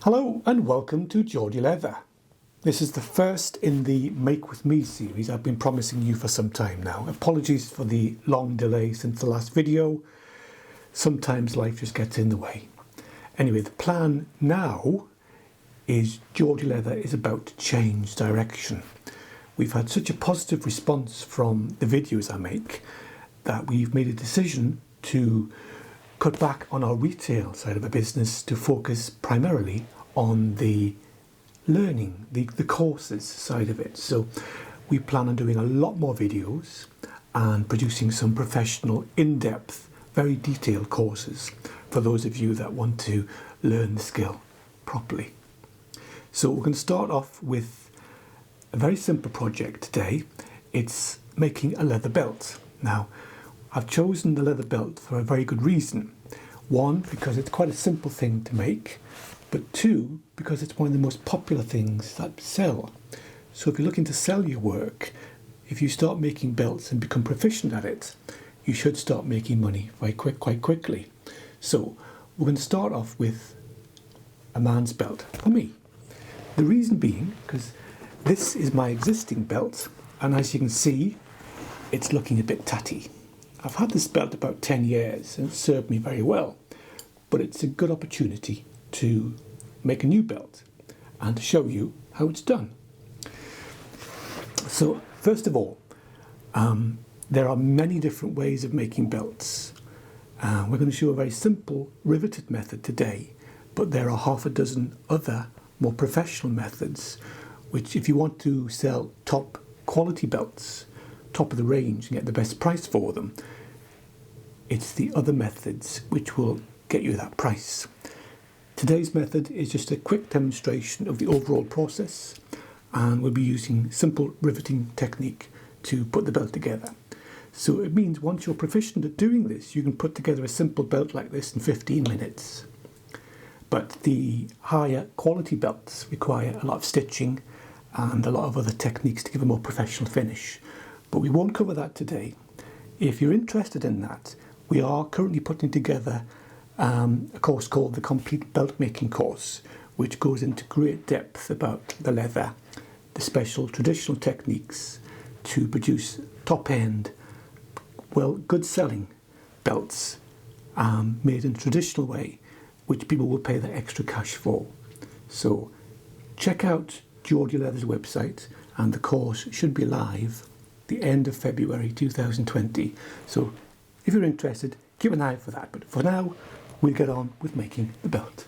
Hello and welcome to Geordie Leather. This is the first in the Make With Me series I've been promising you for some time now. Apologies for the long delay since the last video. Sometimes life just gets in the way. Anyway, the plan now is Geordie Leather is about to change direction. We've had such a positive response from the videos I make that we've made a decision to cut back on our retail side of the business to focus primarily on the learning, the courses side of it. So we plan on doing a lot more videos and producing some professional, in-depth, very detailed courses for those of you that want to learn the skill properly. So we're going to start off with a very simple project today. It's making a leather belt. Now, I've chosen the leather belt for a very good reason. One, because it's quite a simple thing to make, but two, because it's one of the most popular things that sell. So if you're looking to sell your work, if you start making belts and become proficient at it, you should start making money quite quickly. So we're going to start off with a man's belt for me. The reason being, because this is my existing belt, and as you can see, it's looking a bit tatty. I've had this belt about 10 years and it's served me very well, but it's a good opportunity to make a new belt and to show you how it's done. So first of all, there are many different ways of making belts. We're going to show a very simple riveted method today, but there are half a dozen other more professional methods, which if you want to sell top quality belts, top of the range and get the best price for them, it's the other methods which will get you that price. Today's method is just a quick demonstration of the overall process, and we'll be using simple riveting technique to put the belt together. So it means once you're proficient at doing this, you can put together a simple belt like this in 15 minutes. But the higher quality belts require a lot of stitching and a lot of other techniques to give a more professional finish. But we won't cover that today. If you're interested in that, we are currently putting together a course called the Complete Belt Making Course, which goes into great depth about the leather, the special traditional techniques to produce top-end, well, good-selling belts made in a traditional way, which people will pay the extra cash for. So check out Geordie Leather's website, and the course should be live the end of February 2020. So if you're interested, keep an eye out for that. But for now, we'll get on with making the belt.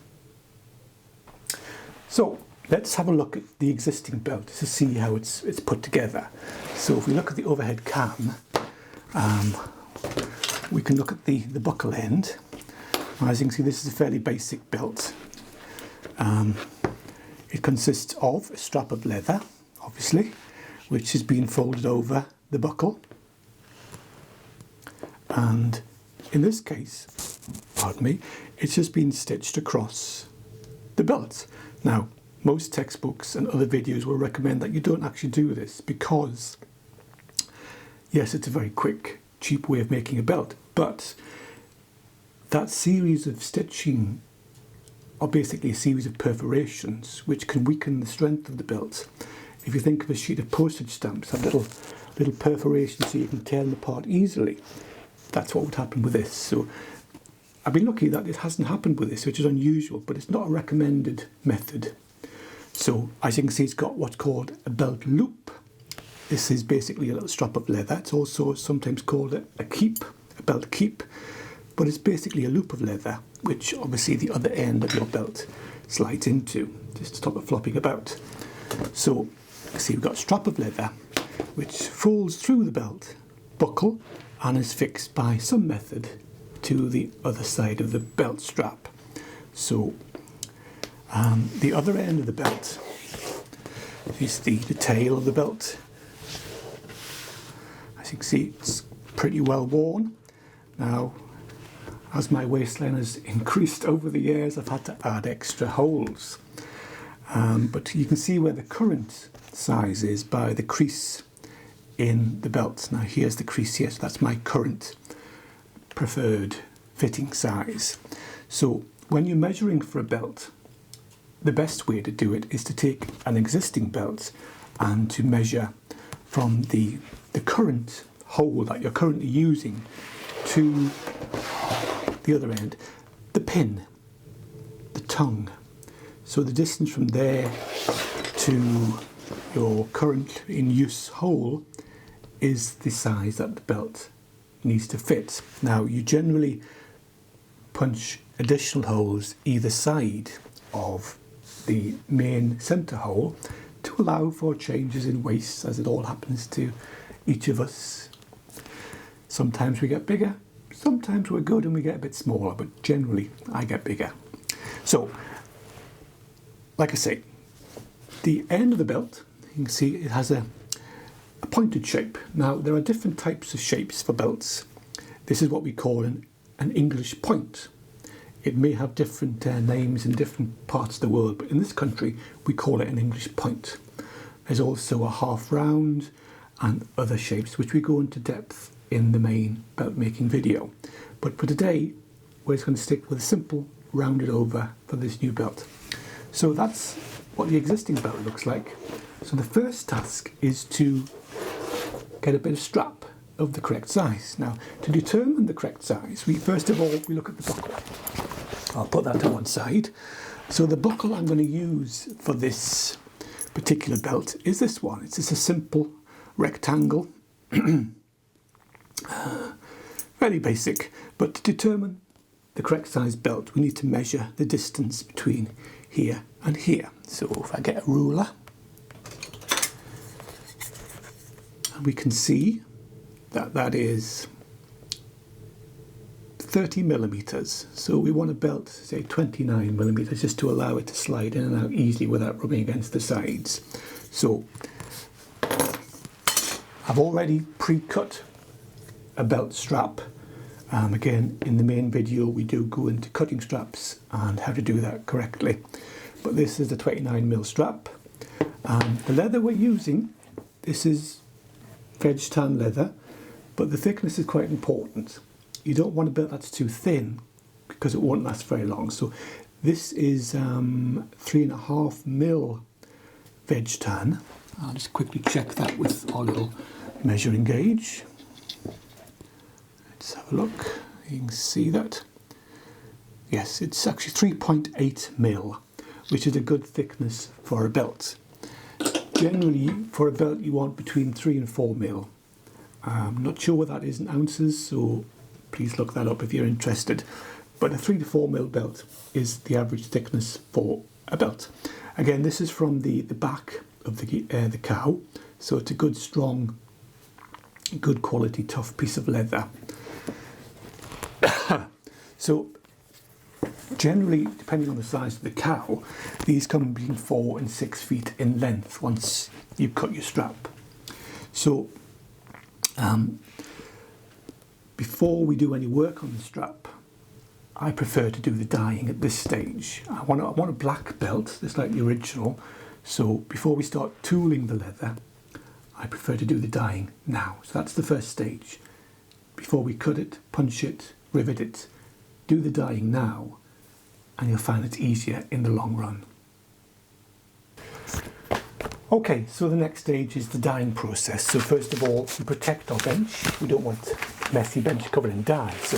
So let's have a look at the existing belt to see how it's put together. So if we look at the overhead cam, we can look at the buckle end. As you can see, this is a fairly basic belt. It consists of a strap of leather, obviously, which has been folded over the buckle. And in this case, pardon me, it's just been stitched across the belt. Now, most textbooks and other videos will recommend that you don't actually do this because, yes, it's a very quick, cheap way of making a belt, but that series of stitching are basically a series of perforations which can weaken the strength of the belt. If you think of a sheet of postage stamps, have little perforations so you can tear them apart easily. That's what would happen with this. So I've been lucky that it hasn't happened with this, which is unusual, but it's not a recommended method. So as you can see, it's got what's called a belt loop. This is basically a little strap of leather. It's also sometimes called a keep, a belt keep, but it's basically a loop of leather, which obviously the other end of your belt slides into, just to stop it flopping about. So you see we've got a strap of leather, which folds through the belt buckle and is fixed by some method to the other side of the belt strap. So the other end of the belt is the tail of the belt. As you can see, it's pretty well worn. Now, as my waistline has increased over the years, I've had to add extra holes. But you can see where the current size is by the crease in the belt. Now here's the crease here, so that's my current preferred fitting size. So when you're measuring for a belt, the best way to do it is to take an existing belt and to measure from the current hole that you're currently using to the other end, the pin, the tongue. So the distance from there to your current in use hole is the size that the belt needs to fit. Now you generally punch additional holes either side of the main centre hole to allow for changes in waist, as it all happens to each of us. Sometimes we get bigger, sometimes we're good and we get a bit smaller, but generally I get bigger. So, like I say, the end of the belt, you can see it has a pointed shape. Now there are different types of shapes for belts. This is what we call an English point. It may have different names in different parts of the world, but in this country we call it an English point. There's also a half round and other shapes which we go into depth in the main belt making video. But for today we're just going to stick with a simple rounded over for this new belt. So that's what the existing belt looks like. So the first task is to get a bit of strap of the correct size. Now to determine the correct size, first of all we look at the buckle. I'll put that to one side. So the buckle I'm going to use for this particular belt is this one. It's just a simple rectangle, very basic, but to determine the correct size belt we need to measure the distance between here and here. So if I get a ruler, we can see that that is 30 millimeters. So we want a belt, say 29 millimeters, just to allow it to slide in and out easily without rubbing against the sides. So I've already pre-cut a belt strap. Again, in the main video we do go into cutting straps and how to do that correctly. But this is the 29mm strap. The leather we're using, this is veg tan leather, but the thickness is quite important. You don't want a belt that's too thin because it won't last very long. So this is 3.5mm veg tan. I'll just quickly check that with our little measuring gauge. Let's have a look. You can see that. Yes, it's actually 3.8mm, which is a good thickness for a belt. Generally, for a belt you want between 3 and 4mm. I'm not sure what that is in ounces, so please look that up if you're interested. But a 3 to 4mm belt is the average thickness for a belt. Again, this is from the back of the cow, so it's a good, strong, good quality, tough piece of leather. So generally, depending on the size of the cow, these come between 4 and 6 feet in length once you cut your strap. So before we do any work on the strap, I prefer to do the dyeing at this stage. I want a black belt, just like the original. So before we start tooling the leather, I prefer to do the dyeing now. So that's the first stage. Before we cut it, punch it, rivet it, do the dyeing now, and you'll find it's easier in the long run. Okay, so the next stage is the dyeing process. So first of all, we protect our bench. We don't want messy bench covered in dye. So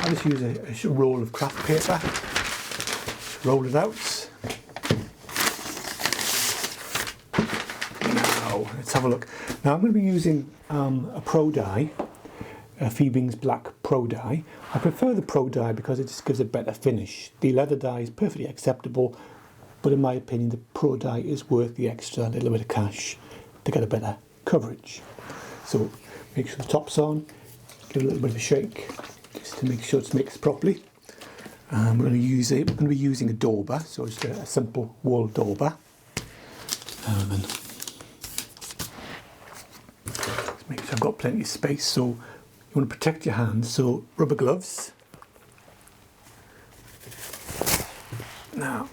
I'll just use a roll of craft paper, roll it out. Now, let's have a look. Now I'm going to be using a Pro dye, a Skiving's Black Pro dye. I prefer the Pro dye because it just gives a better finish. The leather dye is perfectly acceptable, but in my opinion the Pro dye is worth the extra little bit of cash to get a better coverage. So make sure the top's on, give it a little bit of a shake just to make sure it's mixed properly. We're going to be using a dauber, so just a simple wool dauber. And then just make sure I've got plenty of space. So you want to protect your hands, so rubber gloves. Now,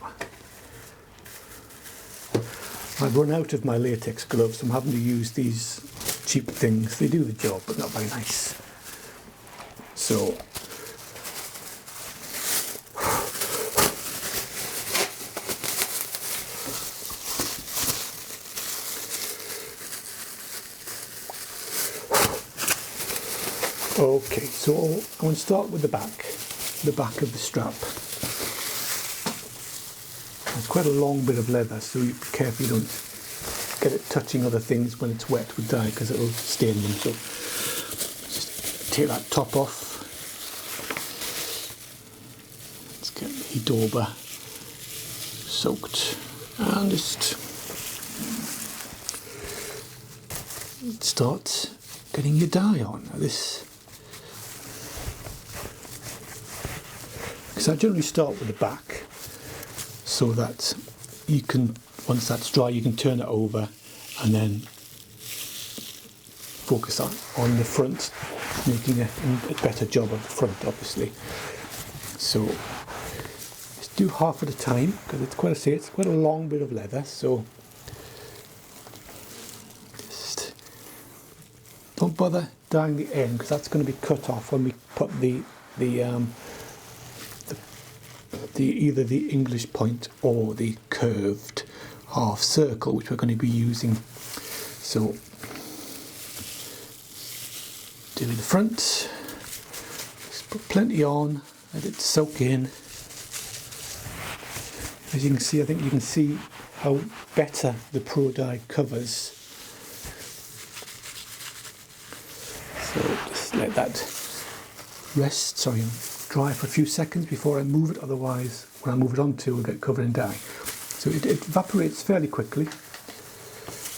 I've run out of my latex gloves, so I'm having to use these cheap things. They do the job, but not very nice. So, Okay, so I'm going to start with the back of the strap. It's quite a long bit of leather, so you be careful you don't get it touching other things when it's wet with dye, because it'll stain them. So just take that top off. Let's get the 𝐸 soaked and just start getting your dye on. Now this, because I generally start with the back, so that you can, once that's dry, you can turn it over and then focus on the front, making a better job of the front, obviously. So just do half at a time, because it's quite a long bit of leather. So just don't bother dyeing the end, because that's going to be cut off when we put either the English point or the curved half circle, which we're going to be using. So do the front, just put plenty on, let it soak in. As you can see, I think you can see how better the Pro Dye covers. So just let that rest, dry for a few seconds before I move it, otherwise when I move it onto it will get covered in dye. So it evaporates fairly quickly.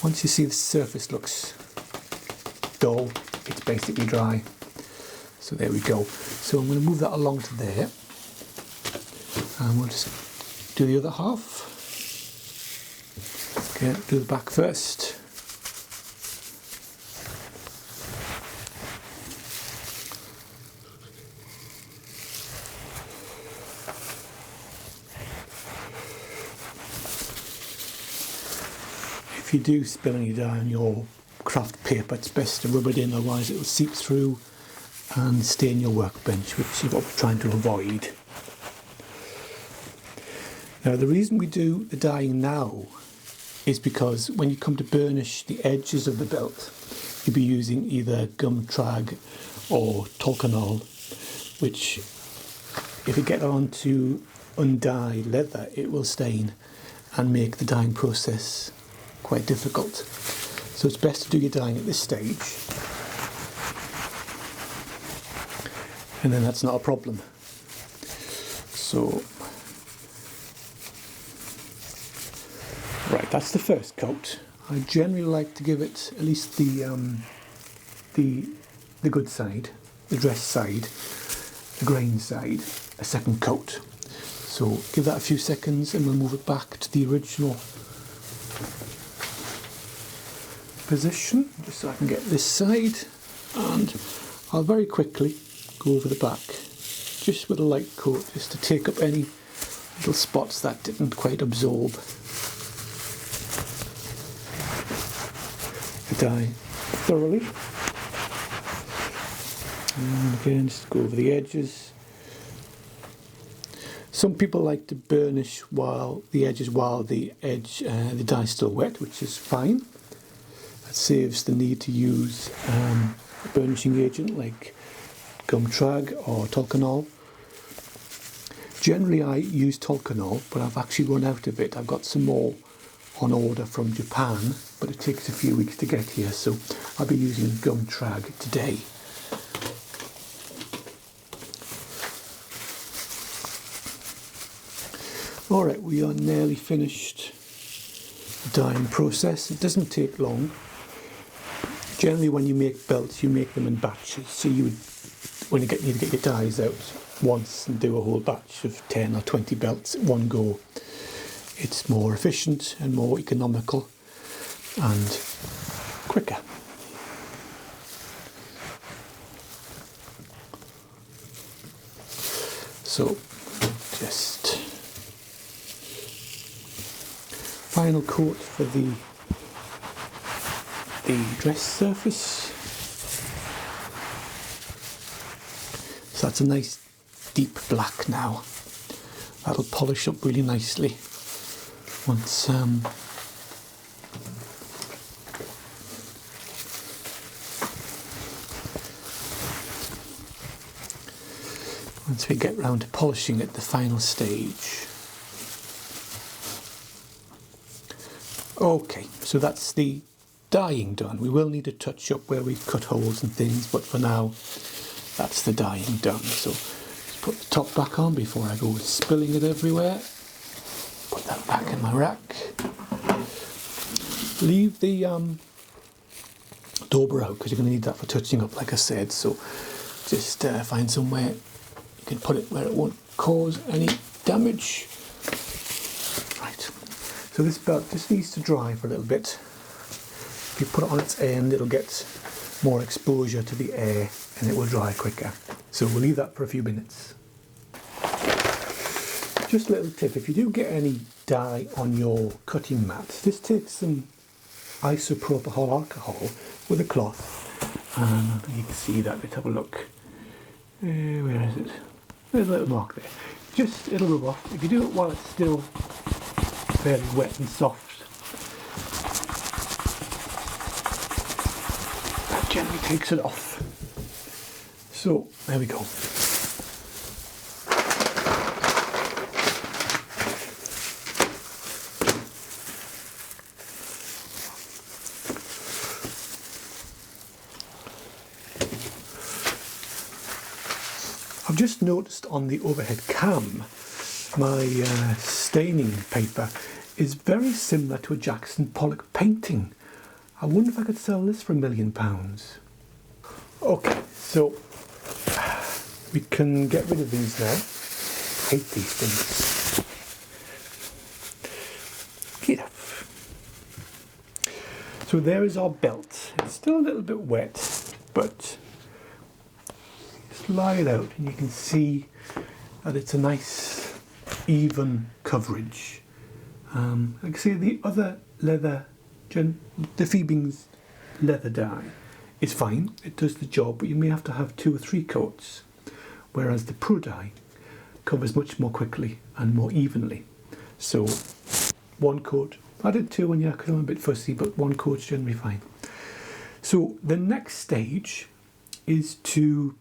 Once you see the surface looks dull, it's basically dry. So there we go. So I'm going to move that along to there, and we'll just do the other half. Okay, do the back first. If you do spill any dye on your craft paper, it's best to rub it in, otherwise it will seep through and stain your workbench, which is what we're trying to avoid. Now the reason we do the dyeing now is because when you come to burnish the edges of the belt, you'll be using either 𝐵𝐿 or Tolkanol, which if you get onto undyed leather, it will stain and make the dyeing process quite difficult. So it's best to do your dyeing at this stage, and then that's not a problem. So right, that's the first coat. I generally like to give it at least the good side, the dress side, the grain side, a second coat. So give that a few seconds and we'll move it back to the original position, just so I can get this side, and I'll very quickly go over the back just with a light coat, just to take up any little spots that didn't quite absorb the dye thoroughly. And again, just go over the edges. Some people like to burnish the edges while the dye is still wet, which is fine. Saves the need to use a burnishing agent like 𝐵𝐿 or Tolkanol. Generally I use Tolkanol, but I've actually run out of it. I've got some more on order from Japan, but it takes a few weeks to get here, so I'll be using 𝐵𝐿 today. Alright, we are nearly finished the dyeing process. It doesn't take long. Generally when you make belts, you make them in batches, so you would, when you need to get your dyes out once and do a whole batch of 10 or 20 belts at one go, it's more efficient and more economical and quicker. So just final coat for the dress surface. So that's a nice deep black now. That'll polish up really nicely once once we get round to polishing at the final stage. Okay, so that's the dyeing done. We will need to touch up where we've cut holes and things, but for now that's the dyeing done. So just put the top back on before I go spilling it everywhere. Put that back in my rack. Leave the dauber out because you're going to need that for touching up, like I said. So just find somewhere you can put it where it won't cause any damage. Right, so this belt just needs to dry for a little bit. If you put it on its end, it'll get more exposure to the air and it will dry quicker. So we'll leave that for a few minutes. Just a little tip, if you do get any dye on your cutting mat, just take some isopropyl alcohol with a cloth, and you can see that. Let's have a look. Where is it? There's a little mark there. Just, it'll rub off. If you do it while it's still fairly wet and soft, that gently takes it off. So, there we go. I've just noticed on the overhead cam, my staining paper is very similar to a Jackson Pollock painting. I wonder if I could sell this for £1 million. Okay, so we can get rid of these now. I hate these things. Get up. So there is our belt. It's still a little bit wet, but lie it out and you can see that it's a nice even coverage. Like I say, the other leather, the 𝐏𝐵𝐵𝐼ng's leather dye is fine, it does the job, but you may have to have 2 or 3 coats, whereas the Pro dye covers much more quickly and more evenly. So 1 coat, I did 2 and yeah, because I'm a bit fussy, but 1 coat's generally fine. So the next stage is to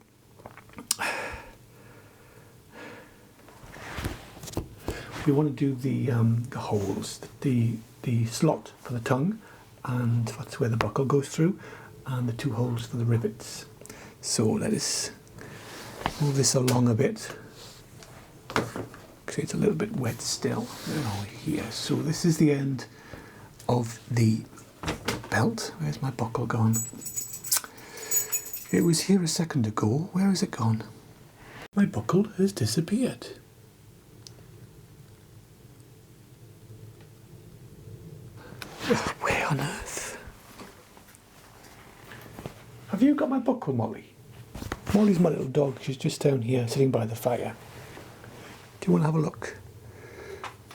we want to do the holes, the slot for the tongue, and that's where the buckle goes through, and the 2 holes for the rivets. So let us move this along a bit because it's a little bit wet still. Here, so this is the end of the belt. Where's my buckle gone? It was here a second ago. Where has it gone? My buckle has disappeared. Where on earth? Have you got my buckle, Molly? Molly's my little dog. She's just down here sitting by the fire. Do you want to have a look?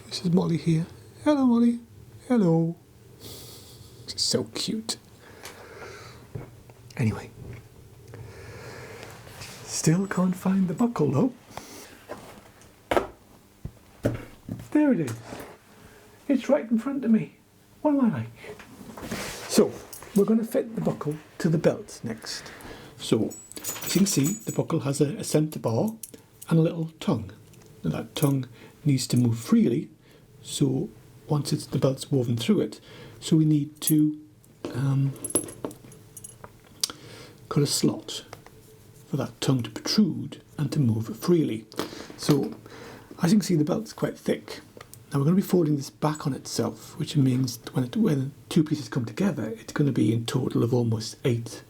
This is Molly here. Hello, Molly. Hello. She's so cute. Anyway. Still can't find the buckle though. There it is. It's right in front of me. What am I like? So, we're going to fit the buckle to the belt next. So, as you can see, the buckle has a centre bar and a little tongue. Now that tongue needs to move freely, so once the belt's woven through it, so we need to cut a slot for that tongue to protrude and to move freely. So, as you can see, the belt's quite thick. Now we're going to be folding this back on itself, which means when 2 pieces come together, it's going to be in total of almost 8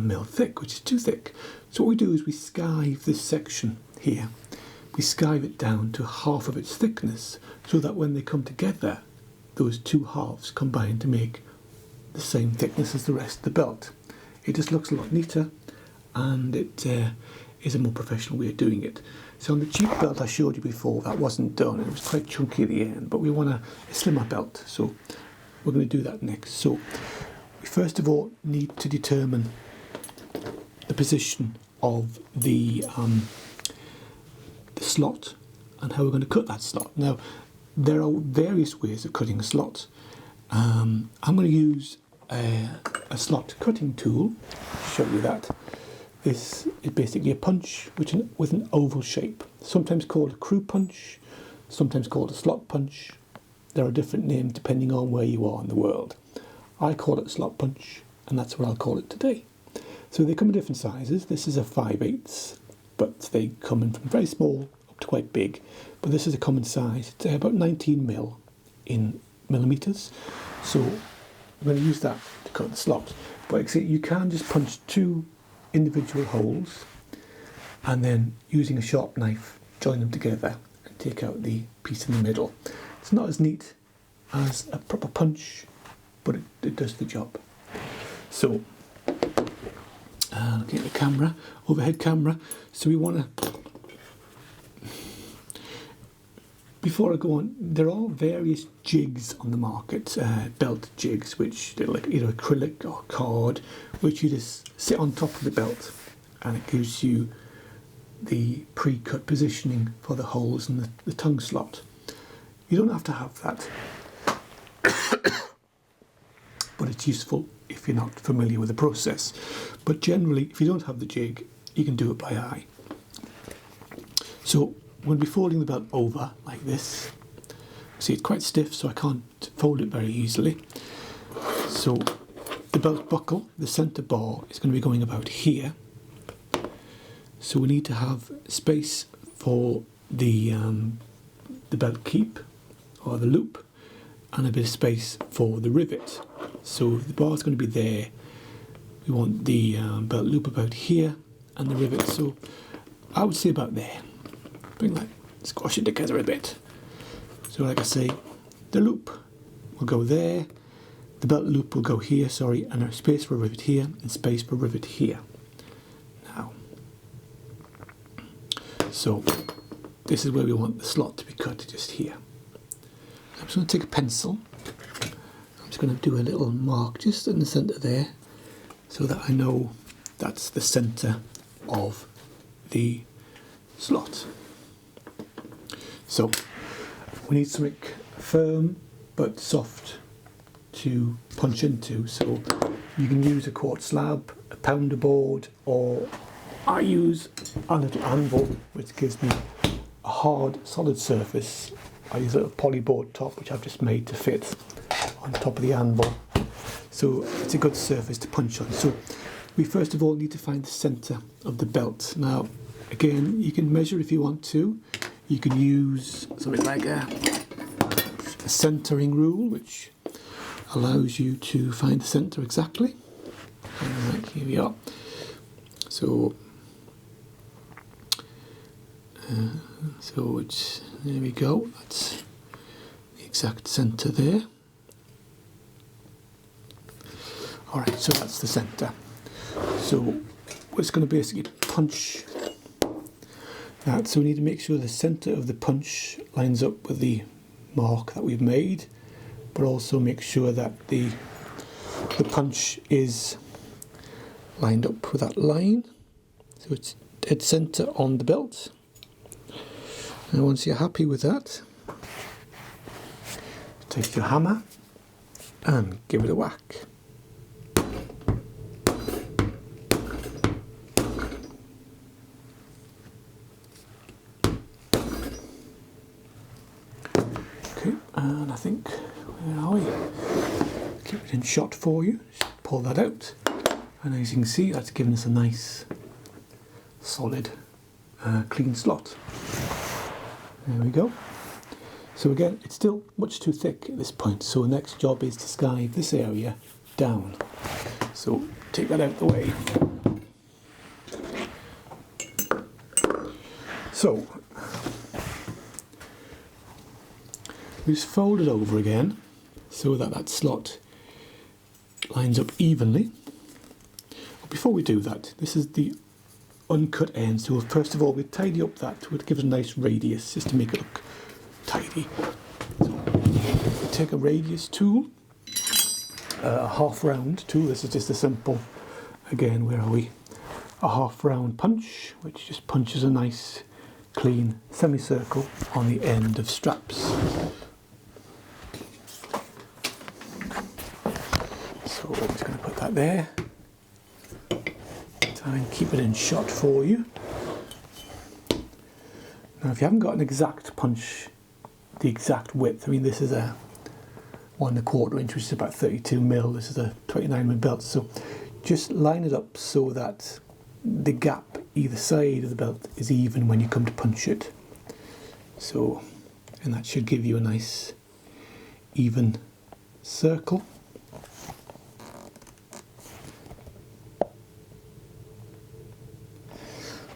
mil thick, which is too thick. So what we do is we skive this section here. We skive it down to half of its thickness, so that when they come together, those 2 halves combine to make the same thickness as the rest of the belt. It just looks a lot neater, and it is a more professional way of doing it. So on the cheap belt I showed you before, that wasn't done, and it was quite chunky at the end, but we want a slimmer belt, so we're going to do that next. So we first of all need to determine the position of the slot and how we're going to cut that slot. Now there are various ways of cutting a slot. I'm going to use a slot cutting tool, show you that. This is basically a punch with an oval shape, sometimes called a crew punch, sometimes called a slot punch. There are different names depending on where you are in the world. I call it a slot punch, and that's what I'll call it today. So they come in different sizes. This is a 5/8, but they come in from very small up to quite big. But this is a common size. It's about 19 mil in millimeters. So I'm going to use that to cut the slot. But like I say, you can just punch 2 individual holes and then using a sharp knife join them together and take out the piece in the middle. It's not as neat as a proper punch, but it does the job. So looking at the camera, overhead camera, so we want to, before I go on, there are various jigs on the market, belt jigs, which they're like either acrylic or card, which you just sit on top of the belt and it gives you the pre-cut positioning for the holes and the tongue slot. You don't have to have that, but it's useful if you're not familiar with the process. But generally, if you don't have the jig, you can do it by eye. So we'll be folding the belt over like this. See, it's quite stiff, so I can't fold it very easily. So the belt buckle, the centre bar, is going to be going about here. So we need to have space for the belt keep, or the loop, and a bit of space for the rivet. So the bar is going to be there. We want the belt loop about here, and the rivet, so I would say about there. Bring that, squash it together a bit. So like I say, the loop will go there, the belt loop will go here, sorry, and there's space for a rivet here, and space for a rivet here. Now, so this is where we want the slot to be cut, just here. I'm just going to take a pencil. I'm just going to do a little mark just in the centre there, so that I know that's the centre of the slot. So we need something firm but soft to punch into. So you can use a quartz slab, a pounder board, or I use a little anvil, which gives me a hard, solid surface. I use a little polyboard top, which I've just made to fit on top of the anvil. So it's a good surface to punch on. So we first of all need to find the centre of the belt. Now, again, you can measure if you want to. You can use something like a centering rule, which allows you to find the centre exactly. Right, here we are. So it's, there we go, that's the exact centre there. Alright, so that's the centre. So we're just going to basically punch that. So we need to make sure the centre of the punch lines up with the mark that we've made, but also make sure that the punch is lined up with that line. So it's dead centre on the belt. And once you're happy with that, take your hammer and give it a whack. Okay, and I think, where are we? Keep it in shot for you. Just pull that out. And as you can see, that's given us a nice, solid, clean slot. There we go. So again, it's still much too thick at this point, so the next job is to skive this area down. So take that out of the way. So we just fold it over again so that that slot lines up evenly. But before we do that, this is the uncut end. So first of all, we tidy up that, we'll give it a nice radius just to make it look tidy. So take a radius tool, a half round tool. This is just a simple, again, where are we? A half round punch, which just punches a nice clean semicircle on the end of straps. So I'm just going to put that there. Try and keep it in shot for you. Now if you haven't got an exact punch, the exact width, I mean this is a 1 1/4 inch, which is about 32mm, this is a 29mm belt, so just line it up so that the gap either side of the belt is even when you come to punch it. So, and that should give you a nice even circle.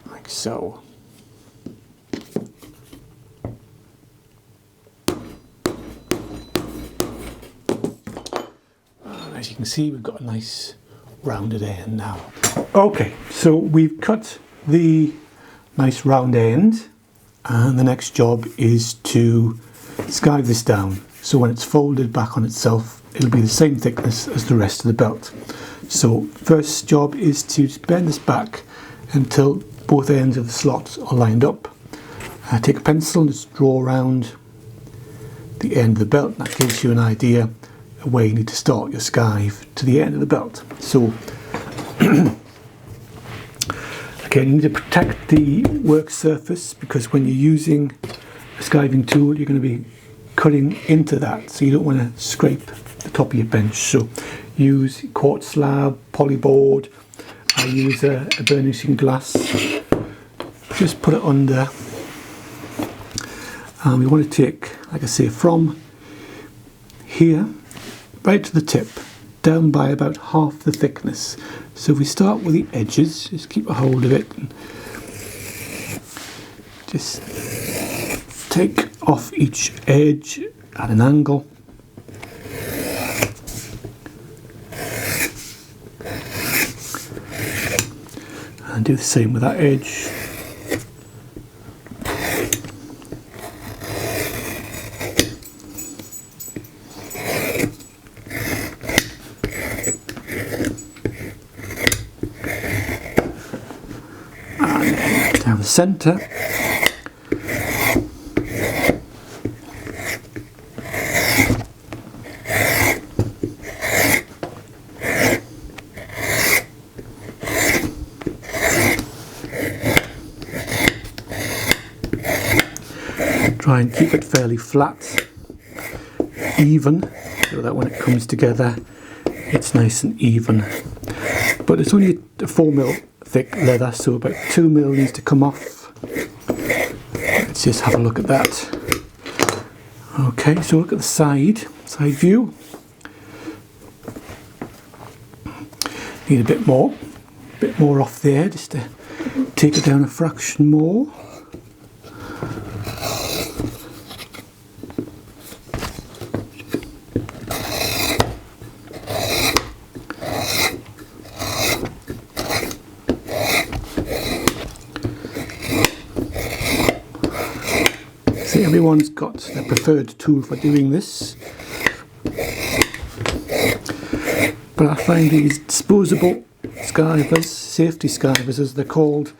Like so. And as you can see, we've got a nice rounded end now. Okay, so we've cut the nice round end, and the next job is to skive this down. So when it's folded back on itself, it'll be the same thickness as the rest of the belt. So first job is to just bend this back until both ends of the slots are lined up. Take a pencil and just draw around the end of the belt, and that gives you an idea of where you need to start your skive to the end of the belt. So again, you need to protect the work surface, because when you're using a skiving tool, you're going to be cutting into that, so you don't want to scrape the top of your bench. So use quartz slab, polyboard. I use a burnishing glass. Just put it under. We want to take, like I say, from here right to the tip, down by about half the thickness. So if we start with the edges, just keep a hold of it, and just take off each edge at an angle. And do the same with that edge. Down the centre. Try and keep it fairly flat, even, so that when it comes together it's nice and even. But it's only a 4mm thick leather, so about 2mm needs to come off. Let's just have a look at that. Okay, so look at the side view. Need a bit more off there, just to take it down a fraction more. See, everyone's got their preferred tool for doing this, but I find these disposable skivers, safety skivers as they're called,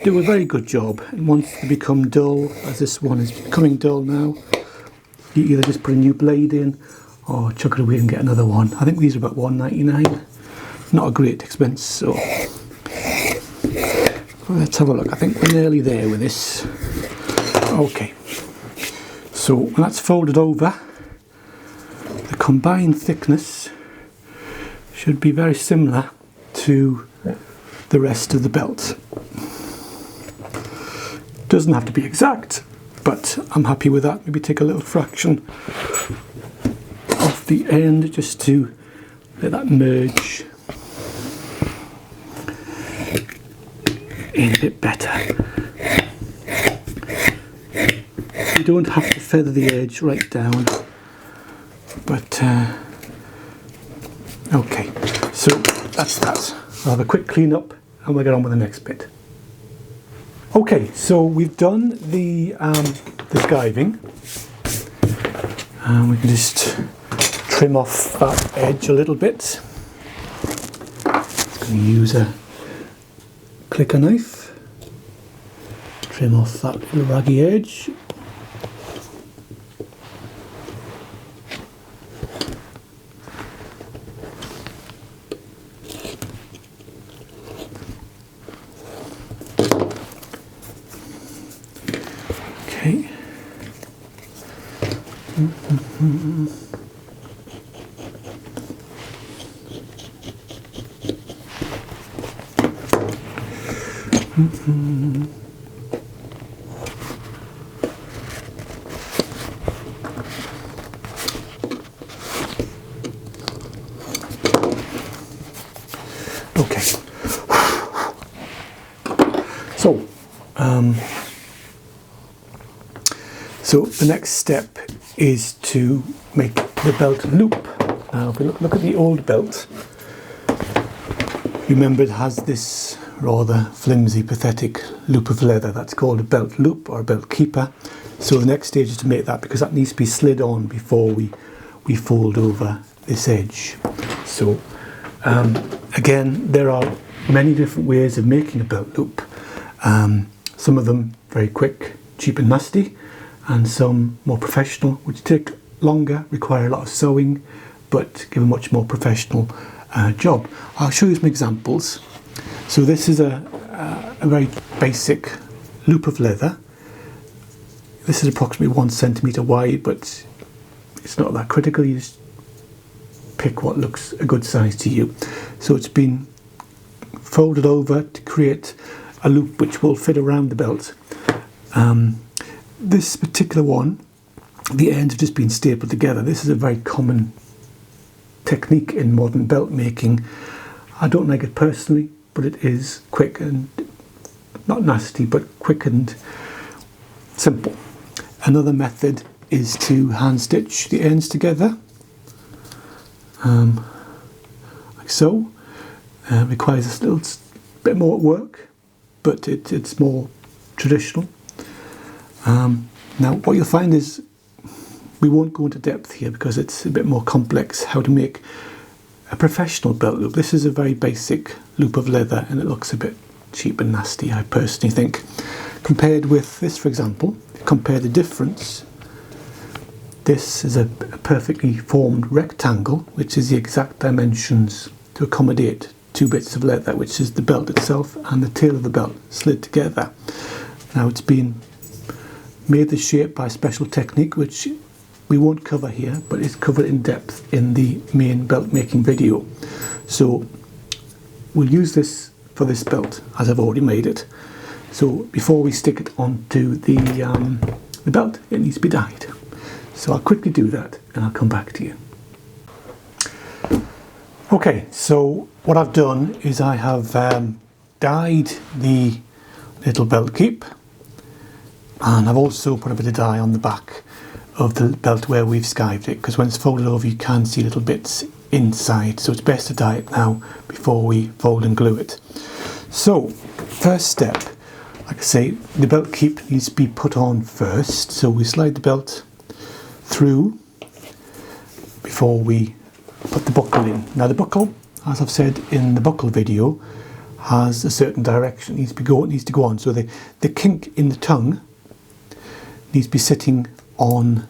do a very good job. And once they become dull, as this one is becoming dull now, you either just put a new blade in or chuck it away and get another one. I think these are about £1.99, not a great expense. So let's have a look. I think we're nearly there with this. Okay. So when that's folded over, the combined thickness should be very similar to the rest of the belt. Doesn't have to be exact, but I'm happy with that. Maybe take a little fraction off the end just to let that merge in a bit better. You don't have to feather the edge right down, but okay, so that's that. I'll have a quick clean up and we'll get on with the next bit. Okay, so we've done the skiving, and we can just trim off that edge a little bit. I'm going to use a clicker knife, trim off that little raggy edge. Okay. Okay. So the next step is to make the belt loop. Now, if we look at the old belt, remember it has this rather flimsy, pathetic loop of leather. That's called a belt loop or a belt keeper. So the next stage is to make that, because that needs to be slid on before we fold over this edge. So again, there are many different ways of making a belt loop. Some of them very quick, cheap and nasty, and some more professional, which take longer, require a lot of sewing, but give a much more professional job. I'll show you some examples. So this is a very basic loop of leather. This is approximately 1 centimetre wide, but it's not that critical. You just pick what looks a good size to you. So it's been folded over to create a loop which will fit around the belt. This particular one, the ends have just been stapled together. This is a very common technique in modern belt making. I don't like it personally, but it is quick and not nasty, but quick and simple. Another method is to hand stitch the ends together, like so. Requires a little bit more work, but it's more traditional. Now what you'll find is, we won't go into depth here because it's a bit more complex how to make a professional belt loop. This is a very basic loop of leather and it looks a bit cheap and nasty, I personally think. Compared with this, for example, compare the difference. This is a perfectly formed rectangle, which is the exact dimensions to accommodate 2 bits of leather, which is the belt itself and the tail of the belt slid together. Now it's been made this shape by a special technique which we won't cover here, but it's covered in depth in the main belt making video. So we'll use this for this belt as I've already made it. So before we stick it onto the belt, it needs to be dyed. So I'll quickly do that and I'll come back to you. Okay, so what I've done is I have dyed the little belt keep, and I've also put a bit of dye on the back of the belt where we've skived it, because when it's folded over you can see little bits inside, so it's best to dye it now before we fold and glue it. So first step, like I say, the belt keep needs to be put on first, so we slide the belt through before we put the buckle in. Now the buckle, as I've said in the buckle video, has a certain direction, it needs to go on, so the kink in the tongue needs to be sitting on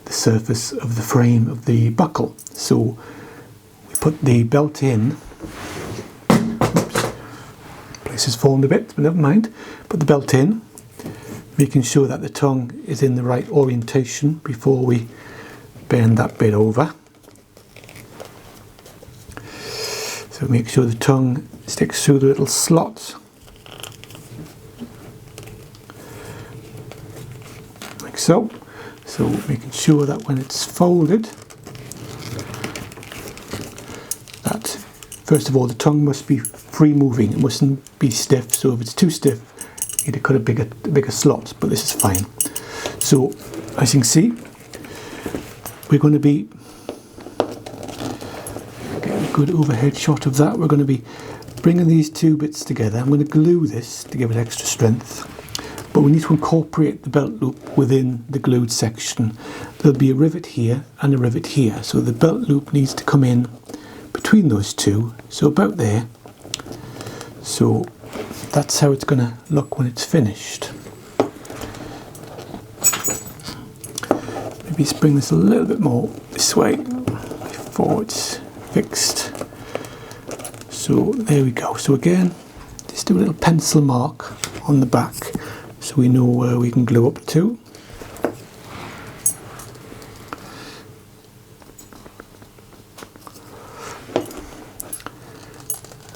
the surface of the frame of the buckle. So we put the belt in. Oops, place has fallen a bit, but never mind. Put the belt in, making sure that the tongue is in the right orientation before we bend that bit over. So make sure the tongue sticks through the little slot. Like so. So making sure that when it's folded, that first of all the tongue must be free moving, it mustn't be stiff, so if it's too stiff you need to cut a bigger slot, but this is fine. So as you can see, we're going to be getting a good overhead shot of that. We're going to be bringing these 2 bits together. I'm going to glue this to give it extra strength, but we need to incorporate the belt loop within the glued section. There'll be a rivet here and a rivet here, so the belt loop needs to come in between those 2, so about there. So that's how it's going to look when it's finished. Maybe bring this a little bit more this way before it's fixed. So there we go. So again, just do a little pencil mark on the back so we know where we can glue up to.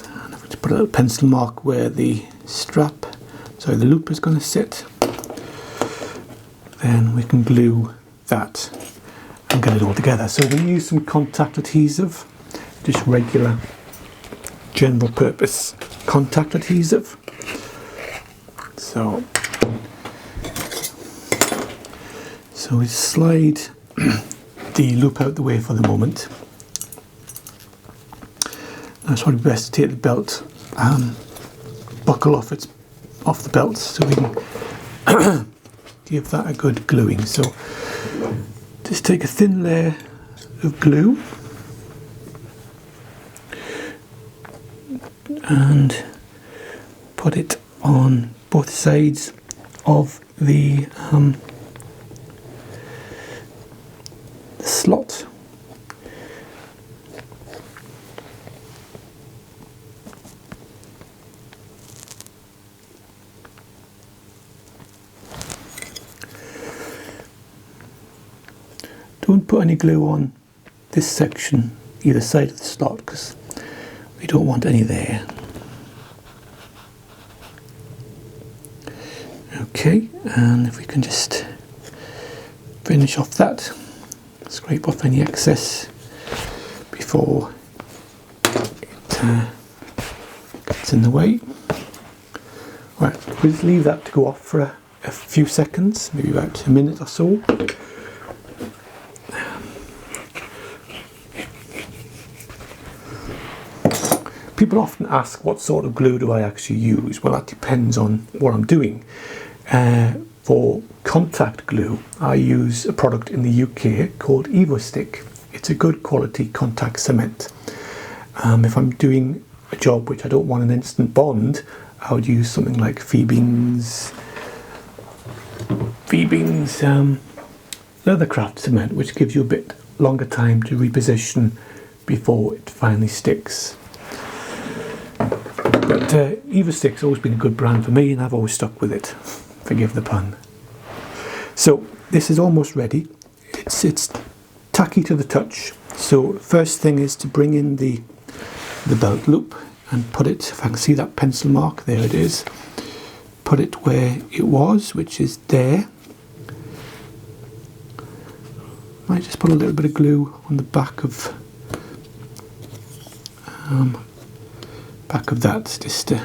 And if we just put a little pencil mark where the the loop is going to sit, then we can glue that and get it all together. So we use some contact adhesive, just regular general purpose contact adhesive. So we slide the loop out the way for the moment. Now it's probably best to take the belt buckle off the belt so we can give that a good gluing. So just take a thin layer of glue and put it on both sides of the slot. Don't put any glue on this section either side of the slot because we don't want any there. Okay, and if we can just finish off that, scrape off any excess before it gets in the way. Right, we'll just leave that to go off for a few seconds, maybe about a minute or so. People often ask what sort of glue do I actually use. Well, that depends on what I'm doing. For contact glue, I use a product in the UK called 𝐸𝐵. It's a good quality contact cement. If I'm doing a job which I don't want an instant bond, I would use something like 𝐸𝐵's Leathercraft cement, which gives you a bit longer time to reposition before it finally sticks. But 𝐸𝐵's has always been a good brand for me, and I've always stuck with it. Forgive the pun. So this is almost ready. It's tacky to the touch. So first thing is to bring in the belt loop and put it, if I can see that pencil mark, there it is. Put it where it was, which is there. Might just put a little bit of glue on the back of that, just to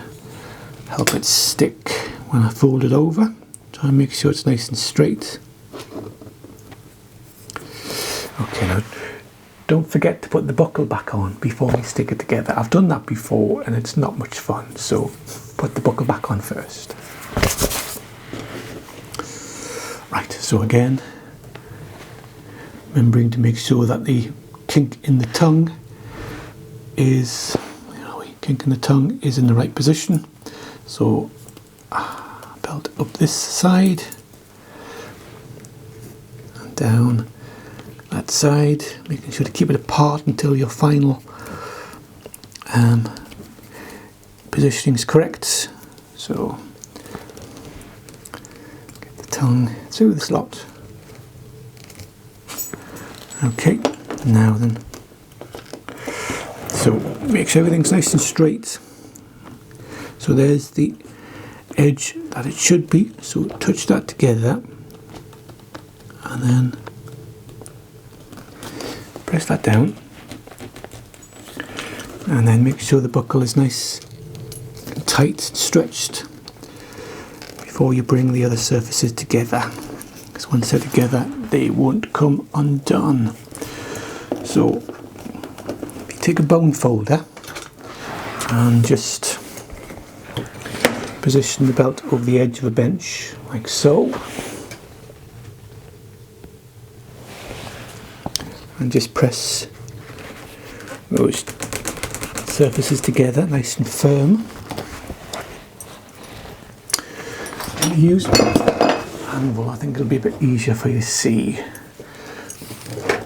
help it stick when I fold it over. Try and make sure it's nice and straight. Okay, now don't forget to put the buckle back on before we stick it together. I've done that before and it's not much fun, so put the buckle back on first. Right, so again, remembering to make sure that the kink in the tongue is in the right position. So belt up this side and down that side, making sure to keep it apart until your final positioning is correct. So get the tongue through the slot. Okay, now then, so make sure everything's nice and straight. So there's the edge that it should be, so touch that together and then press that down, and then make sure the buckle is nice and tight and stretched before you bring the other surfaces together, because once they're together they won't come undone. So if you take a bone folder and just position the belt over the edge of a bench like so, and just press those surfaces together nice and firm. And use anvil, I think it'll be a bit easier for you to see.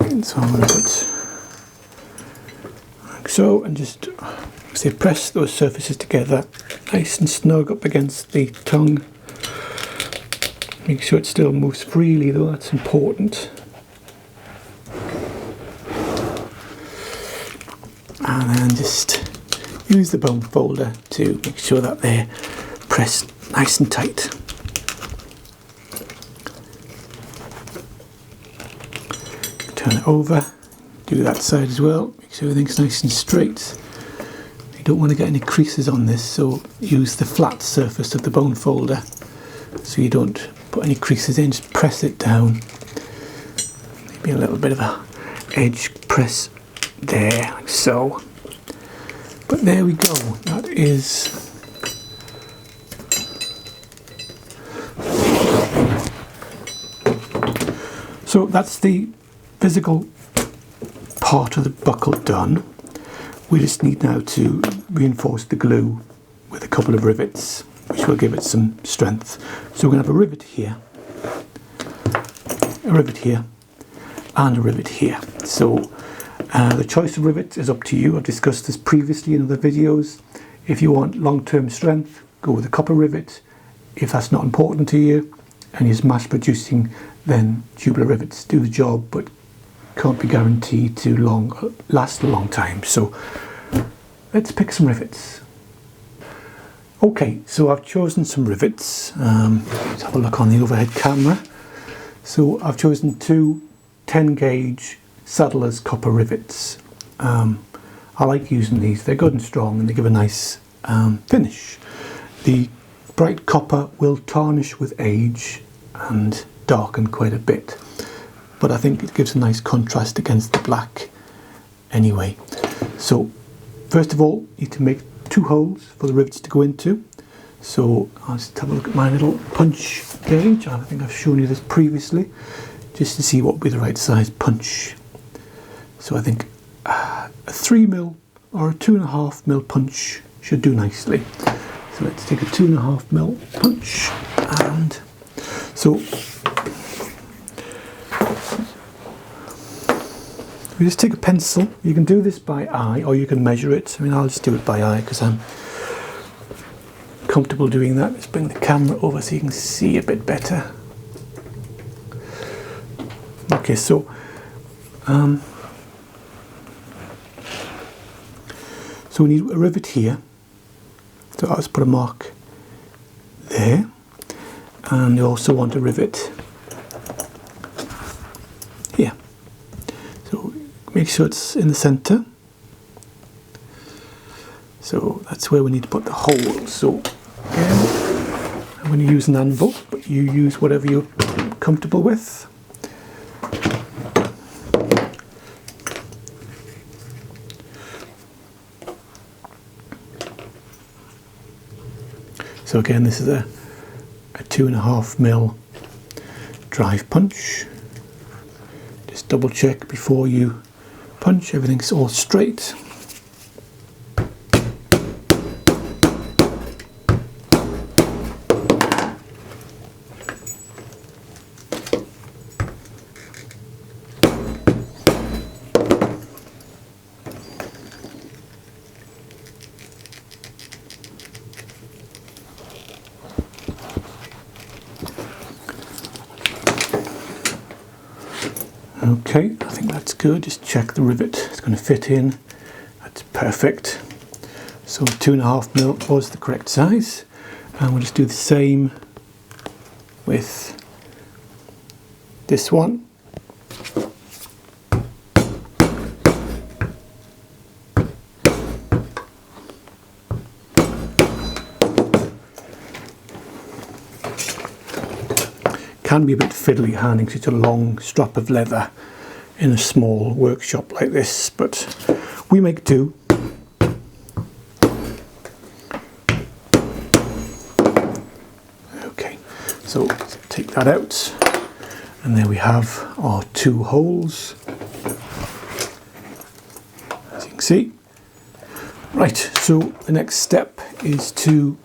And so I'm going to put like so, and just say, press those surfaces together nice and snug up against the tongue. Make sure it still moves freely though, that's important. And then just use the bone folder to make sure that they're pressed nice and tight. Turn it over, do that side as well, make sure everything's nice and straight. You don't want to get any creases on this, so use the flat surface of the bone folder so you don't put any creases in, just press it down. Maybe a little bit of a edge press there, like so. But there we go, that is so that's the physical part of the buckle done. We just need now to reinforce the glue with a couple of rivets, which will give it some strength. So we're going to have a rivet here, a rivet here, and a rivet here. So the choice of rivets is up to you. I've discussed this previously in other videos. If you want long-term strength, go with a copper rivet. If that's not important to you and you're mass producing, then tubular rivets do the job, but can't be guaranteed to last a long time. So let's pick some rivets. Okay, so I've chosen some rivets. Let's have a look on the overhead camera. So I've chosen two 10 gauge Saddler's copper rivets. I like using these, they're good and strong and they give a nice finish. The bright copper will tarnish with age and darken quite a bit, but I think it gives a nice contrast against the black anyway. So first of all, you need to make 2 holes for the rivets to go into. So I'll just have a look at my little punch gauge. I think I've shown you this previously, just to see what would be the right size punch. So I think a 3mm or a 2.5mm punch should do nicely. So let's take a 2.5mm punch, and so we just take a pencil. You can do this by eye or you can measure it. I mean, I'll just do it by eye because I'm comfortable doing that. Let's bring the camera over so you can see a bit better. Okay, so so we need a rivet here. So I'll just put a mark there, and you also want a rivet here. So make sure it's in the center. So that's where we need to put the hole. So again, I'm going to use an anvil, but you use whatever you're comfortable with. So again, this is a 2.5mm drive punch. Just double check before you punch, everything's all straight. Okay, I think that's good. Just check the rivet, it's going to fit in. That's perfect. So 2.5mm was the correct size, and we'll just do the same with this one. Can be a bit fiddly handling such a long strap of leather in a small workshop like this, but we make do. Okay, so take that out, and there we have our 2 holes, as you can see. Right, so the next step is to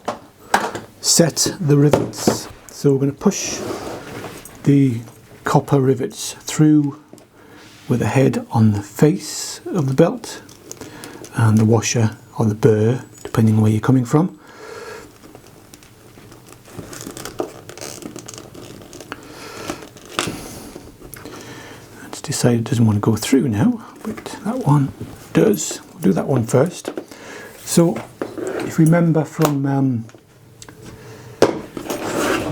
set the rivets. So we're going to push the copper rivets through with the head on the face of the belt and the washer or the burr, depending on where you're coming from. It's decided it doesn't want to go through now, but that one does. We'll do that one first. So if you remember from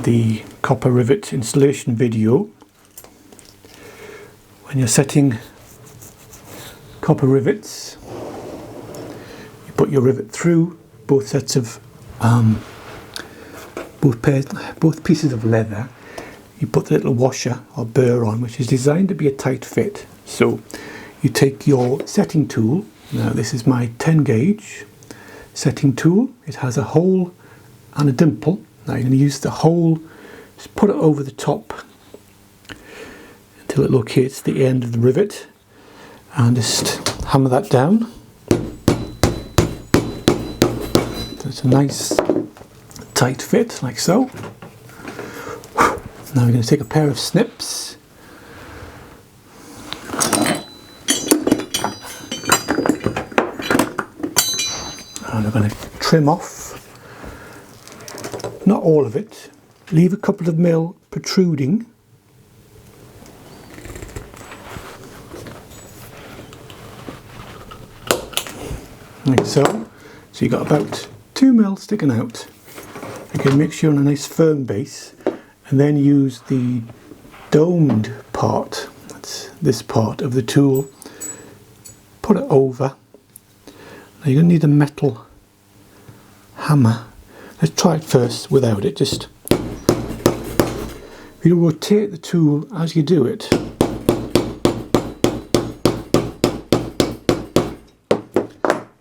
the copper rivet installation video, when you're setting copper rivets, you put your rivet through both sets of both pieces of leather. You put the little washer or burr on, which is designed to be a tight fit. So you take your setting tool. Now this is my 10 gauge setting tool. It has a hole and a dimple. Now you're going to use the hole, just put it over the top until it locates the end of the rivet, and just hammer that down. So it's a nice tight fit, like so. Now we're going to take a pair of snips. And we're going to trim off, not all of it, leave a couple of mil protruding. Like so. So you've got about 2 mil sticking out. Again, make sure you're on a nice firm base, and then use the domed part, that's this part of the tool, put it over. Now you're going to need a metal hammer. Let's try it first without it. Just you rotate the tool as you do it.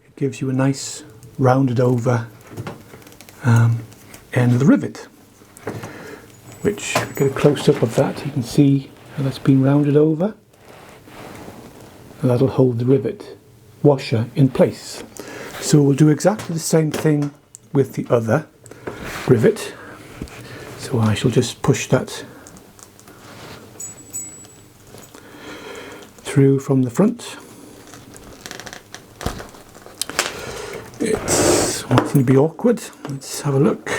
It gives you a nice rounded over end of the rivet, which, if we get a close-up of that, you can see how that's been rounded over, and that'll hold the rivet washer in place. So we'll do exactly the same thing with the other rivet. So I shall just push that through from the front. It's wanting to be awkward. Let's have a look.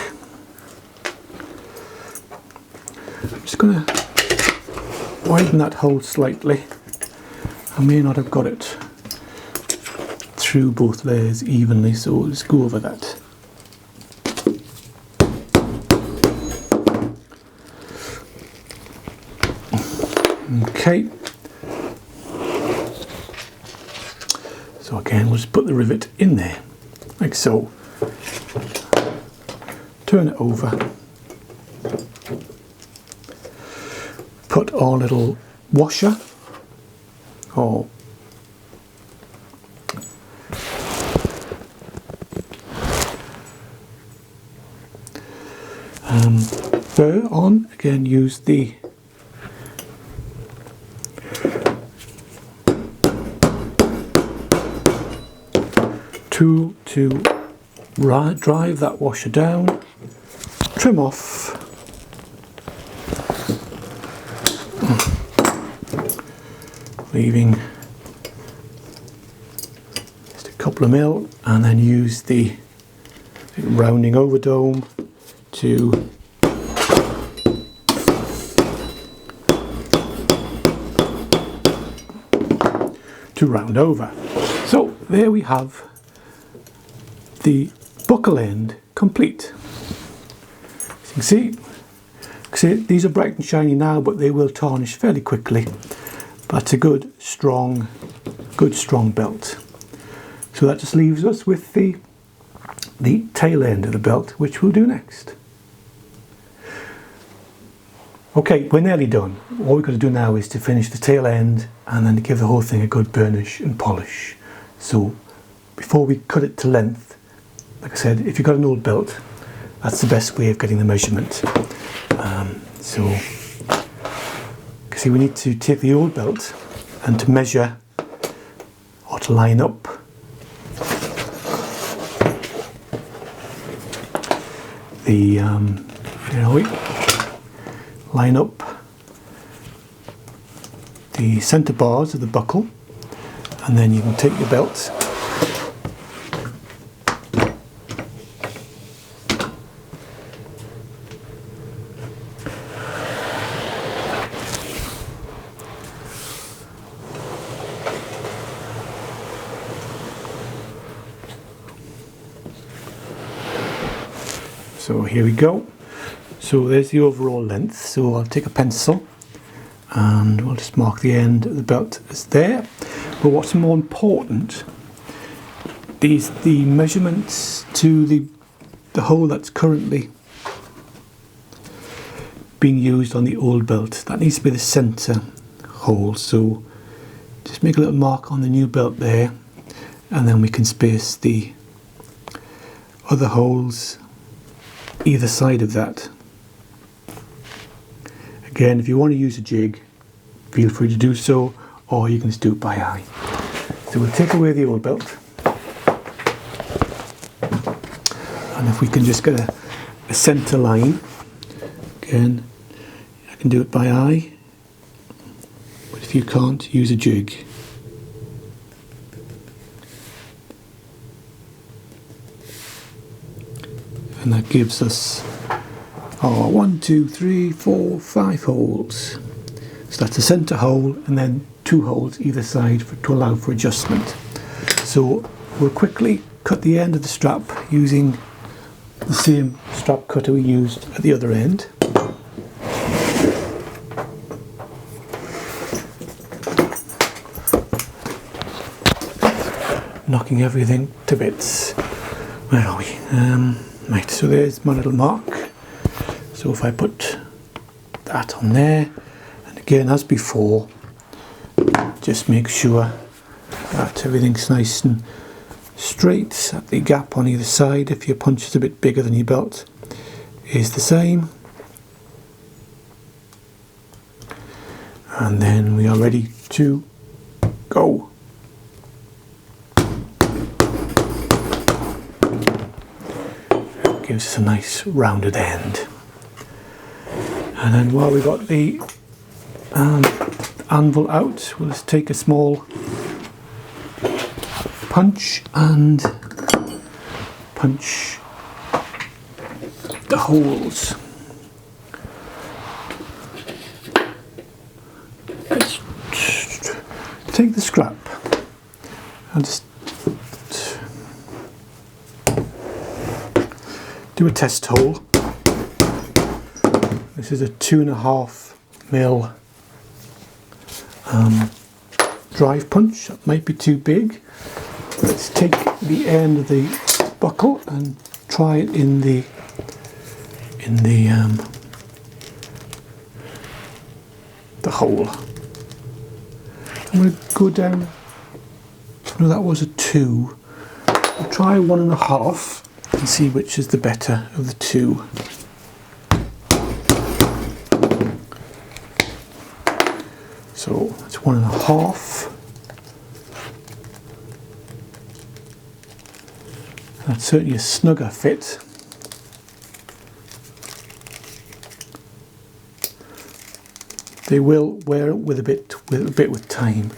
I'm just going to widen that hole slightly. I may not have got it through both layers evenly, so let's go over that. Okay. So again, we'll just put the rivet in there, like so. Turn it over. Put our little washer, or burr on. Again, use the tool to drive that washer down, trim off, leaving just a couple of mil, and then use the rounding over dome to round over. So there we have the buckle end complete. As you can see, these are bright and shiny now, but they will tarnish fairly quickly. But it's a good strong belt. So that just leaves us with the tail end of the belt, which we'll do next. Okay, we're nearly done. All we've got to do now is to finish the tail end and then to give the whole thing a good burnish and polish. So before we cut it to length, like I said, if you've got an old belt, that's the best way of getting the measurement. So see, we need to take the old belt and to measure or to line up the line up the centre bars of the buckle, and then you can take your belt So here we go. So there's the overall length. So I'll take a pencil and we'll just mark the end of the belt as there. But what's more important is the measurements to the hole that's currently being used on the old belt. That needs to be the centre hole. So just make a little mark on the new belt there, and then we can space the other holes either side of that. Again, if you want to use a jig, feel free to do so, or you can just do it by eye. So we'll take away the old belt, and if we can just get a centre line, again, I can do it by eye, but if you can't, use a jig. And that gives us 1, 2, 3, 4, 5 holes. So that's a centre hole and then 2 holes either side to allow for adjustment. So we'll quickly cut the end of the strap using the same strap cutter we used at the other end. Knocking everything to bits. Where are we? Right, so there's my little mark. So if I put that on there, and again as before, just make sure that everything's nice and straight, at the gap on either side, if your punch is a bit bigger than your belt, is the same. And then we are ready to go. Gives us a nice rounded end. And then while we've got the anvil out, we'll just take a small punch and punch the holes. Let's take the scrap and just do a test hole. This is a 2.5mm drive punch. That might be too big. Let's take the end of the buckle and try it in the hole. I'm going to go down. No, that was a 2. I'll try 1.5. And see which is the better of the 2. So that's 1.5. That's certainly a snugger fit. They will wear it with a bit with time,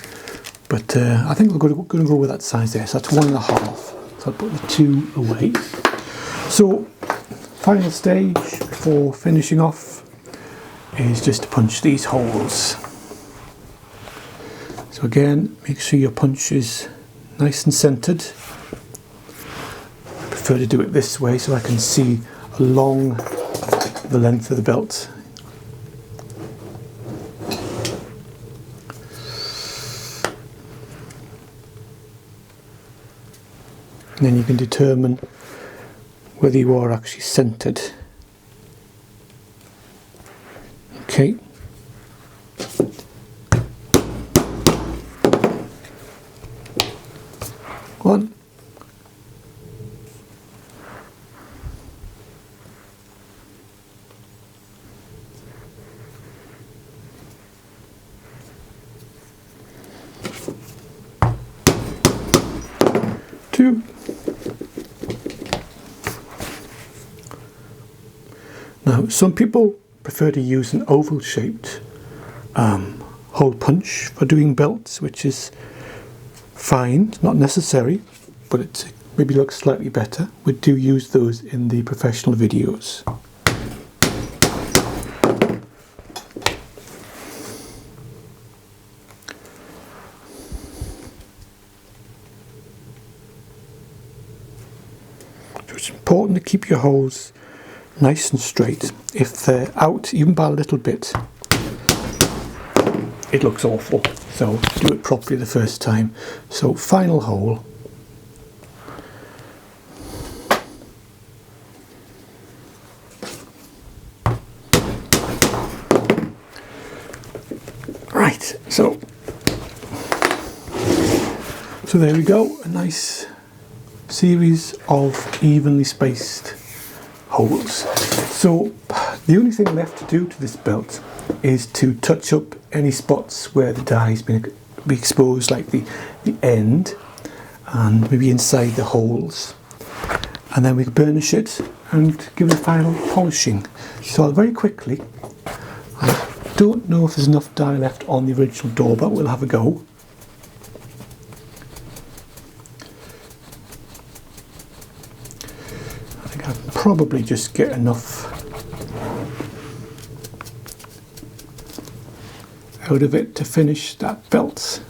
but I think we're going to go with that size there. So that's 1.5. So I'll put the 2 away. So, final stage for finishing off is just to punch these holes. So again, make sure your punch is nice and centered. I prefer to do it this way so I can see along the length of the belt. And then you can determine whether you are actually centered. Okay. One. Two. Now, some people prefer to use an oval-shaped hole punch for doing belts, which is fine, it's not necessary, but it maybe looks slightly better. We do use those in the professional videos. So it's important to keep your holes nice and straight. If they're out even by a little bit, it looks awful. So do it properly the first time. So final hole. Right, so there we go, a nice series of evenly spaced holes. So the only thing left to do to this belt is to touch up any spots where the dye has been exposed, like the end and maybe inside the holes, and then we can burnish it and give it a final polishing. So I'll very quickly, I don't know if there's enough dye left on the original door, but we'll have a go. I think I'll probably just get enough out of it to finish that belt.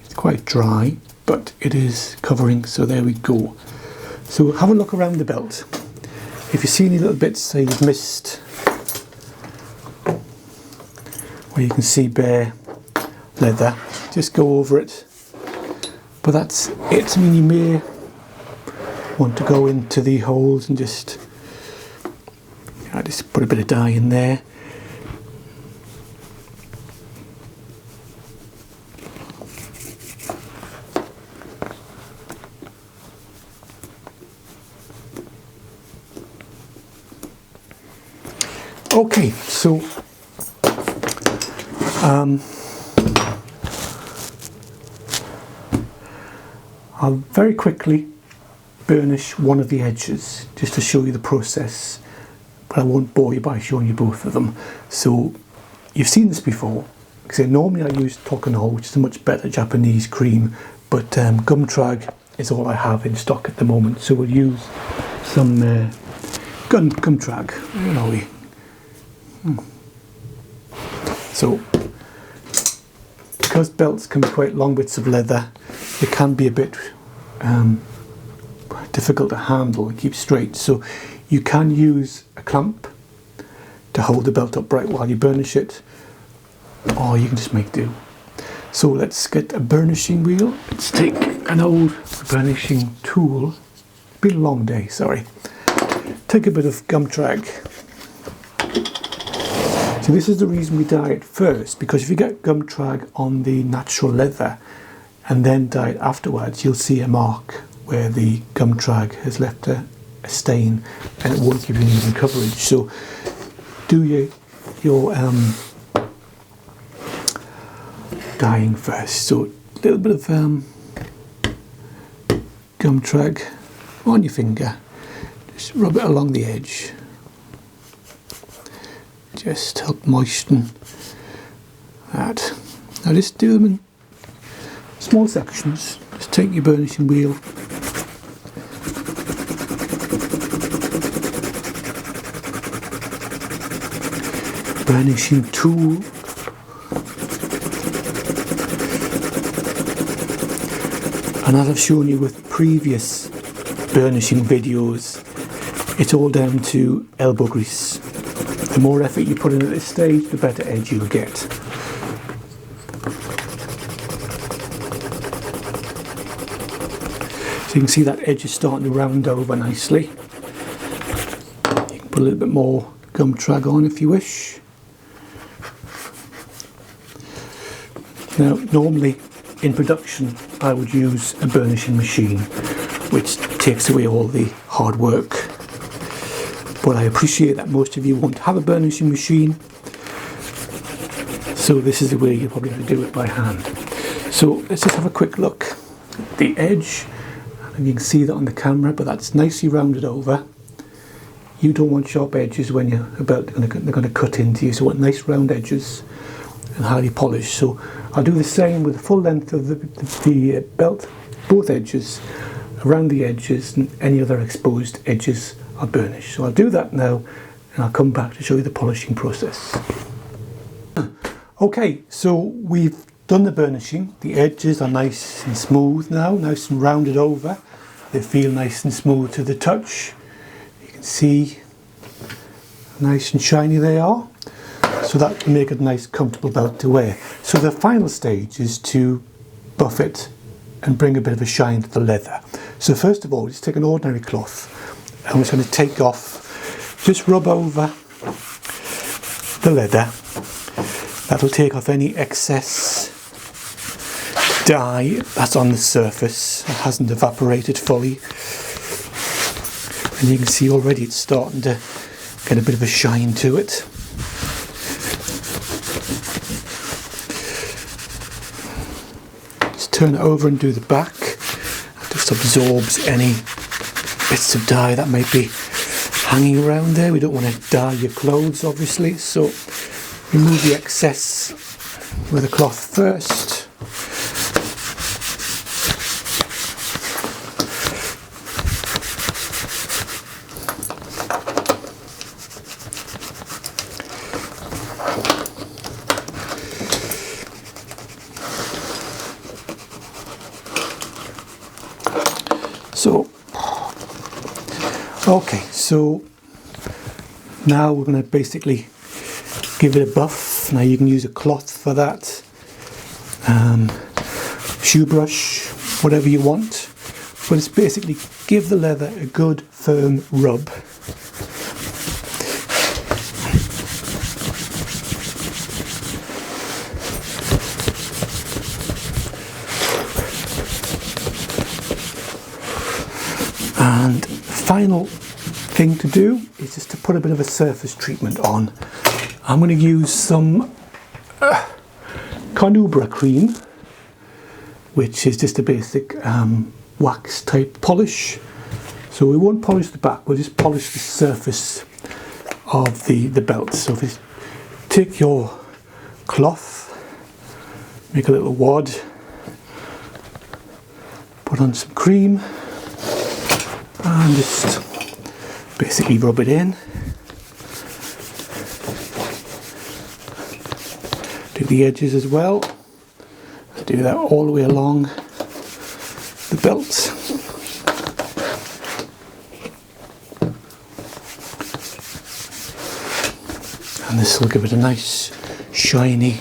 It's quite dry, but it is covering, so there we go. So have a look around the belt. If you see any little bits, say you've missed, where you can see bare leather, just go over it. But that's it. I mean, you may want to go into the holes and just put a bit of dye in there. Okay, so I'll very quickly burnish one of the edges just to show you the process, but I won't bore you by showing you both of them. So you've seen this before, because normally I use Tokonol, which is a much better Japanese cream, but Gumtrag is all I have in stock at the moment, so we'll use some Gumtrag. Where are we? So, because belts can be quite long bits of leather, it can be a bit difficult to handle and keep straight. So you can use a clamp to hold the belt upright while you burnish it, or you can just make do. So let's get a burnishing wheel. Let's take an old burnishing tool. Been a long day, sorry. Take a bit of Gumtrag. So this is the reason we dye it first, because if you get Gumtrag on the natural leather and then dye it afterwards, you'll see a mark where the Gumtrag has left a stain, and it won't give you an even coverage. So do your dyeing first. So a little bit of Gumtrag on your finger, just rub it along the edge. Just help moisten that. Now just do them in small sections. Just take your burnishing wheel, burnishing tool, and as I've shown you with previous burnishing videos, it's all down to elbow grease. The more effort you put in at this stage, the better edge you'll get. So you can see that edge is starting to round over nicely. You can put a little bit more Gumtrag on if you wish. Now, normally in production, I would use a burnishing machine, which takes away all the hard work. But I appreciate that most of you won't have a burnishing machine, so this is the way you'll probably have to do it by hand. So let's just have a quick look at the edge, and you can see that on the camera, but that's nicely rounded over. You don't want sharp edges when you're about they're going to cut into you, so you want nice round edges and highly polished. So I'll do the same with the full length of the belt, both edges, around the edges, and any other exposed edges I'll burnish. So I'll do that now, and I'll come back to show you the polishing process. Okay, so we've done the burnishing. The edges are nice and smooth now, nice and rounded over. They feel nice and smooth to the touch. You can see nice and shiny they are. So that will make it a nice comfortable belt to wear. So the final stage is to buff it and bring a bit of a shine to the leather. So first of all, just take an ordinary cloth and we're just going to take off, just rub over the leather. That'll take off any excess dye that's on the surface. It hasn't evaporated fully. And you can see already it's starting to get a bit of a shine to it. Just turn it over and do the back. It just absorbs any bits of dye that might be hanging around there. We don't want to dye your clothes, obviously, so remove the excess with a cloth first. So now we're going to basically give it a buff. Now you can use a cloth for that, shoe brush, whatever you want, but it's basically give the leather a good firm rub. And final thing to do is just to put a bit of a surface treatment on. I'm going to use some Carnauba cream, which is just a basic wax type polish. So we won't polish the back, we'll just polish the surface of the belt. So if you take your cloth, make a little wad, put on some cream, and just basically rub it in. Do the edges as well. Do that all the way along the belt. And this will give it a nice shiny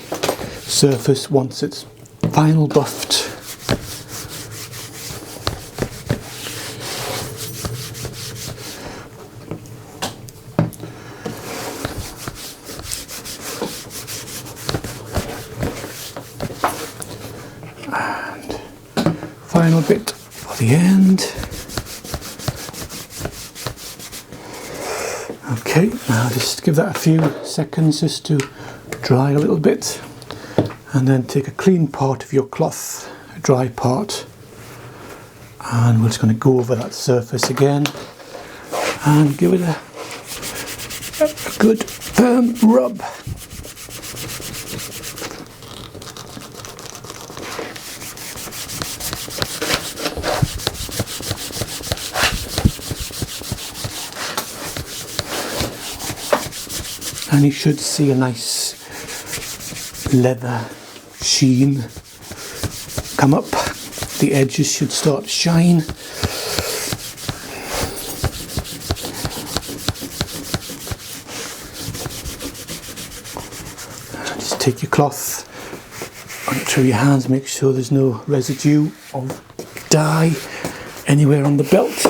surface once it's final buffed. Final bit for the end. Okay, now just give that a few seconds just to dry a little bit, and then take a clean part of your cloth, a dry part, and we're just going to go over that surface again and give it a good firm rub. And you should see a nice leather sheen come up. The edges should start to shine. Just take your cloth onto your hands, make sure there's no residue of dye anywhere on the belt.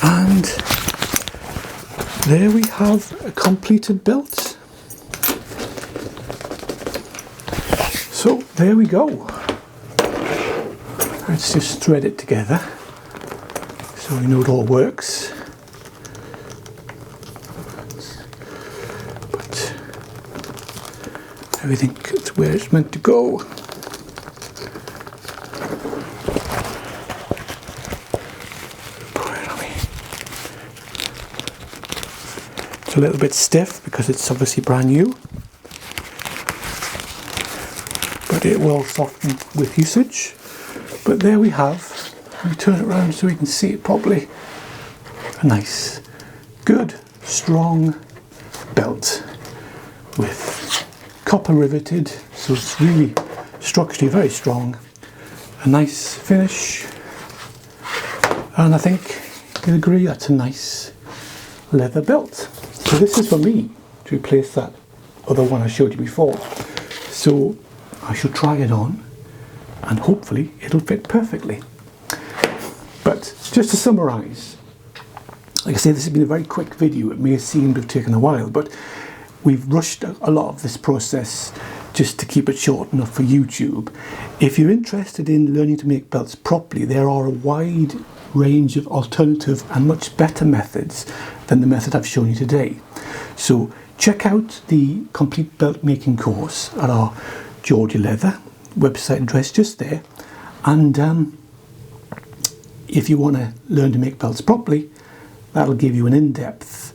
And there we have a completed belt. So there we go. Let's just thread it together so we know it all works. But everything is where it's meant to go. A little bit stiff because it's obviously brand new, but it will soften with usage. But there we have, let me turn it around so we can see it properly, a nice, good, strong belt with copper riveted, so it's really structurally very strong, a nice finish, And I think you'll agree that's a nice leather belt. So this is for me to replace that other one I showed you before. So I shall try it on and hopefully it'll fit perfectly. But just to summarise, like I say, this has been a very quick video. It may seem to have taken a while, but we've rushed a lot of this process just to keep it short enough for YouTube. If you're interested in learning to make belts properly, there are a wide range of alternative and much better methods than the method I've shown you today. So check out the complete belt making course at our Georgia Leather website address just there. And if you want to learn to make belts properly, that'll give you an in-depth,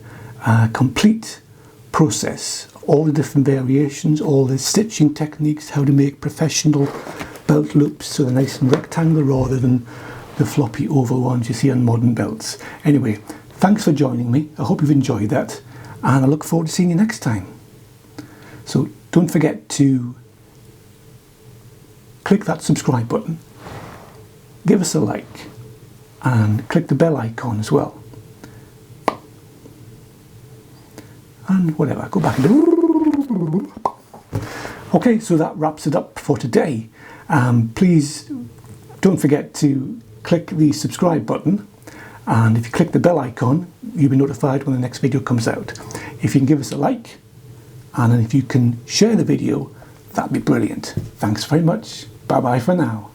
complete process, all the different variations, all the stitching techniques, how to make professional belt loops so they're nice and rectangular rather than the floppy oval ones you see on modern belts. Anyway, thanks for joining me. I hope you've enjoyed that, and I look forward to seeing you next time. So don't forget to click that subscribe button, give us a like, and click the bell icon as well. And whatever, go back and okay, so that wraps it up for today. Please don't forget to click the subscribe button, and if you click the bell icon, you'll be notified when the next video comes out. If you can give us a like, and if you can share the video, that'd be brilliant. Thanks very much. Bye bye for now.